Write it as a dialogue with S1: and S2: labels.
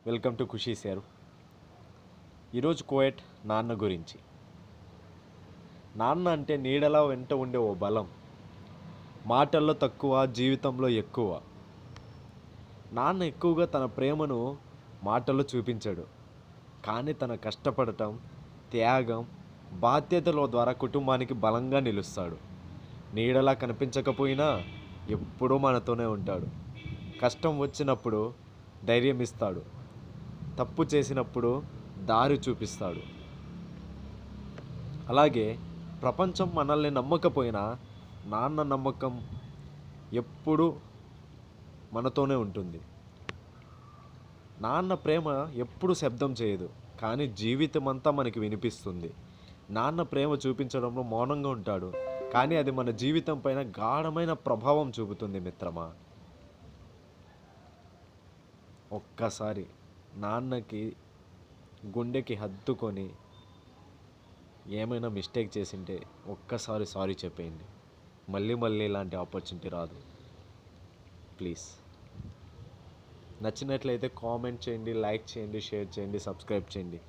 S1: Welcome to Khushi sir. ఈరోజు కోయట్ నాన్న గురించి. నాన్న అంటే నీడలా వెంట ఉండే ఓ బలం. మాటల్లో తక్కువ, జీవితంలో ఎక్కువ. నాన్న ఎక్కువగా తన ప్రేమను మాటల్లో చూపించాడు, కానీ తన కష్టపడటం, త్యాగం, బాధ్యతల ద్వారా కుటుంబానికి బలంగా నిలుస్తాడు. నీడలా కనిపించకపోయినా ఎప్పుడూ మనతోనే ఉంటాడు. కష్టం వచ్చినప్పుడు ధైర్యం ఇస్తాడు, తప్పు చేసినప్పుడు దారి చూపిస్తాడు. అలాగే ప్రపంచం మనల్ని నమ్మకపోయినా నాన్న నమ్మకం ఎప్పుడూ మనతోనే ఉంటుంది. నాన్న ప్రేమ ఎప్పుడు శబ్దం చేయదు, కానీ జీవితం అంతా మనకి వినిపిస్తుంది. నాన్న ప్రేమ చూపించడంలో మౌనంగా ఉంటాడు, కానీ అది మన జీవితం పైన గాఢమైన ప్రభావం చూపుతుంది మిత్రమా. ఒక్కసారి నాన్నకి గుండెకి హత్తుకొని ఏమైనా మిస్టేక్ చేసింటే ఒక్కసారి సారీ చెప్పేయండి. మళ్ళీ మళ్ళీ ఇలాంటి ఆపర్చునిటీ రాదు. ప్లీజ్. నచ్చినట్లయితే కామెంట్ చేయండి, లైక్ చేయండి, షేర్ చేయండి, సబ్స్క్రైబ్ చేయండి.